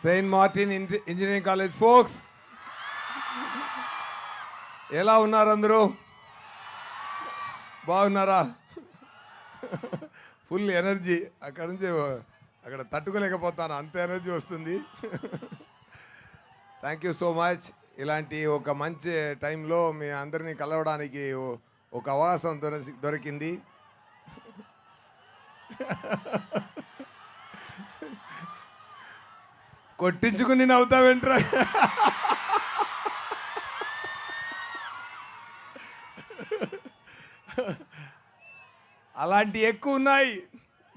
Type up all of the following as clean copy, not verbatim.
Saint Martin engineering college folks, ఎలా ఉన్నారు అందరూ? బాగున్నారా? ఫుల్ ఎనర్జీ, అక్కడ నుంచి అక్కడ తట్టుకోలేకపోతాను, అంత ఎనర్జీ వస్తుంది. Thank you so much. ఇలాంటి ఒక మంచి టైంలో మీ అందరినీ కలవడానికి ఒక అవకాశం దొరికింది. కొట్టించుకుని నవ్వుతావేంట్రా? అలాంటి ఎక్కువ ఉన్నాయి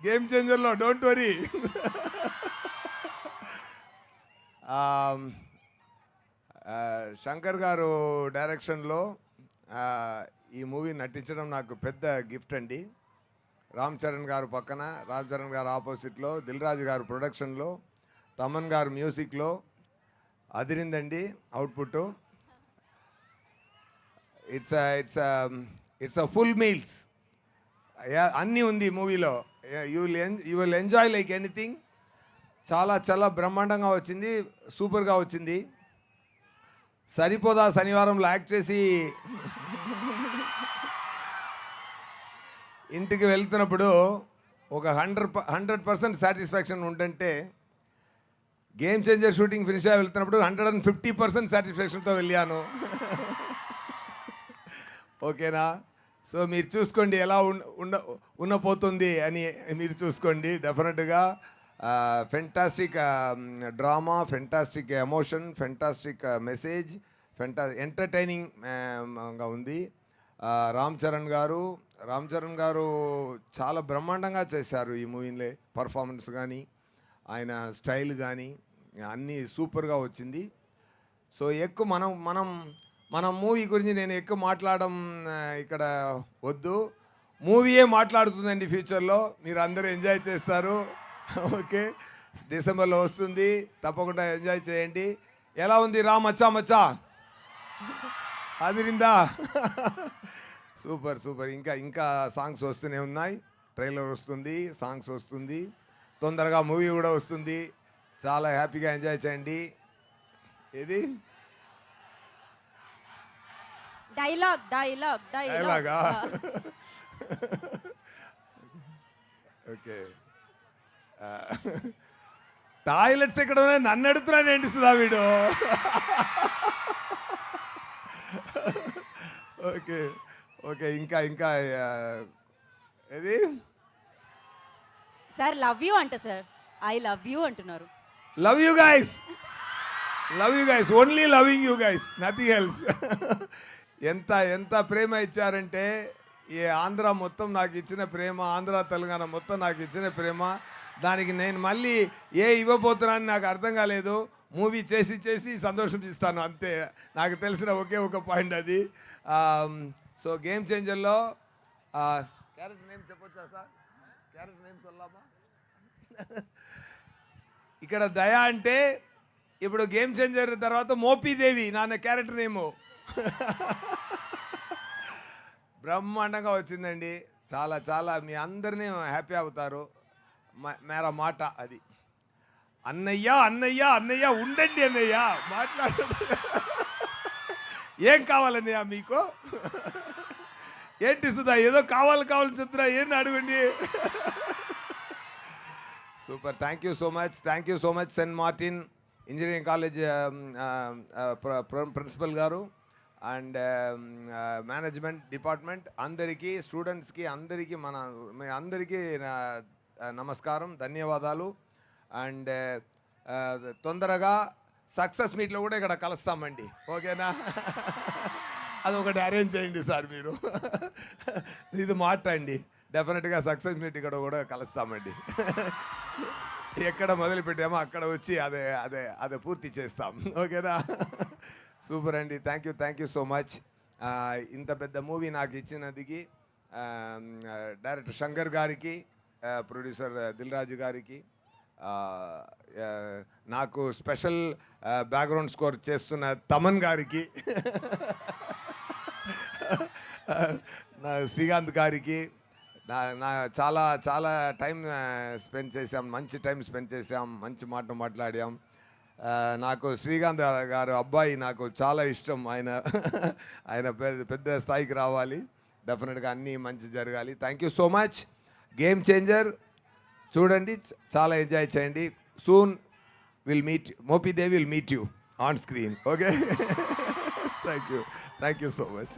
గేమ్ చేంజర్లో, డోంట్ వరీ. శంకర్ గారు డైరెక్షన్లో ఈ మూవీ నటించడం నాకు పెద్ద గిఫ్ట్ అండి. రామ్ చరణ్ గారు పక్కన, రామ్ చరణ్ గారు ఆపోజిట్లో, దిల్ రాజు గారు ప్రొడక్షన్లో, తమన్ గారు మ్యూజిక్లో అదిరిందండి output. It's a full meals, అన్నీ ఉంది మూవీలో. You will enjoy like anything. చాలా చాలా బ్రహ్మాండంగా వచ్చింది, సూపర్గా వచ్చింది. సరిపోదా శనివారంలో యాక్ట్ చేసి ఇంటికి వెళ్తున్నప్పుడు ఒక 100% సాటిస్ఫాక్షన్ ఉంటుంటే, గేమ్ చేంజర్ షూటింగ్ ఫినిష్ అయ్యి వెళ్తున్నప్పుడు 150% సాటిస్ఫాక్షన్తో వెళ్ళాను. ఓకేనా? సో మీరు చూసుకోండి ఎలా ఉండపోతుంది అని, మీరు చూసుకోండి. Definitely fantastic drama, fantastic emotion, fantastic message, ఎంటర్టైనింగ్గా ఉంది. రామ్ చరణ్ గారు చాలా బ్రహ్మాండంగా చేశారు ఈ మూవీలో. పర్ఫార్మెన్స్ కానీ, ఆయన స్టైల్ కానీ అన్నీ సూపర్గా వచ్చింది. సో ఎక్కువ మనం మూవీ గురించి నేను ఎక్కువ మాట్లాడడం ఇక్కడ వద్దు. మూవీయే మాట్లాడుతుందండి ఫ్యూచర్లో, మీరు అందరూ ఎంజాయ్ చేస్తారు. ఓకే, డిసెంబర్లో వస్తుంది, తప్పకుండా ఎంజాయ్ చేయండి. ఎలా ఉంది రా మచ్చా మచ్చా? అదిరిందా? Super super. ఇంకా సాంగ్స్ వస్తూనే ఉన్నాయి, ట్రైలర్ వస్తుంది, సాంగ్స్ వస్తుంది, తొందరగా మూవీ కూడా వస్తుంది. చాలా హ్యాపీగా ఎంజాయ్ చేయండి. ఇది డైలాగా? ఓకే. టాయిలెట్స్ ఎక్కడ ఉన్నాయి నన్ను అడుగుతున్నాను ఏంటి సుధా వీడు? Okay okay. ఇంకా ఇది సార్ లవ్ యూ అంట సార్. ఐ లవ్ యూ అంటున్నారు. Love you guys, only loving you guys, nothing else. ఎంత ప్రేమ ఇచ్చారంటే, ఈ ఆంధ్ర మొత్తం నాకు ఇచ్చిన ప్రేమ, ఆంధ్ర తెలంగాణ మొత్తం నాకు ఇచ్చిన ప్రేమ, దానికి నేను మళ్ళీ ఇవ్వబోతున్నానని నాకు అర్థం కాలేదు. మూవీ చేసి సంతోషం ఇస్తాను అంతే. నాకు తెలిసిన ఒకే ఒక పాయింట్ అది. సో గేమ్ చేంజర్లో క్యారెక్టర్ నేమ్ చెప్పొచ్చా సార్? క్యారెక్టర్ నేమ్ సొల్లామా? ఇక్కడ దయా అంటే, ఇప్పుడు గేమ్ చేంజర్ తర్వాత మోపీదేవి నాన్న క్యారెక్టర్ నేము. బ్రహ్మాండంగా వచ్చిందండి. చాలా చాలా మీ అందరినీ హ్యాపీ అవుతారు. మేరా మాట అది. అన్నయ్య ఉండండి అన్నయ్య, మాట్లాడు. ఏం కావాలన్నయ్య మీకు? ఏంటి సుధా ఏదో కావాలని చెప్తున్నా, ఏంటి అడగండి. Super. Thank you so much Saint Martin engineering college principal గారు అండ్ మేనేజ్మెంట్ డిపార్ట్మెంట్ అందరికీ, స్టూడెంట్స్కి అందరికీ, మీ అందరికీ నమస్కారం, ధన్యవాదాలు. అండ్ తొందరగా సక్సెస్ మీట్లో కూడా ఇక్కడ కలుస్తామండి, ఓకేనా? అది ఒకటి అరేంజ్ చేయండి సార్ మీరు. ఇది మాట్లాడండి, డెఫినెట్గా సక్సెస్ మీట్ ఇక్కడ కూడా కలుస్తామండి. ఎక్కడ మొదలు పెట్టామో అక్కడ వచ్చి అదే పూర్తి చేస్తాం, ఓకేనా? సూపర్ అండి. Thank you so much. ఇంత పెద్ద మూవీ నాకు ఇచ్చినందుకు డైరెక్టర్ శంకర్ గారికి, ప్రొడ్యూసర్ దిల్ రాజు గారికి, నాకు స్పెషల్ బ్యాక్గ్రౌండ్ స్కోర్ చేస్తున్న తమన్ గారికి, శ్రీకాంత్ గారికి, నా చాలా టైం స్పెండ్ చేసాం, మంచి టైం స్పెండ్ చేసాం, మంచి మాట్లాడాం. నాకు శ్రీకాంత్ గారు అబ్బాయి నాకు చాలా ఇష్టం. ఆయన పెద్ద స్థాయికి రావాలి, డెఫినెట్గా అన్నీ మంచి జరగాలి. Thank you so much. Game changer చూడండి, చాలా ఎంజాయ్ చేయండి. Soon will meet, Mopidevi will meet you on screen. Okay, thank you so much.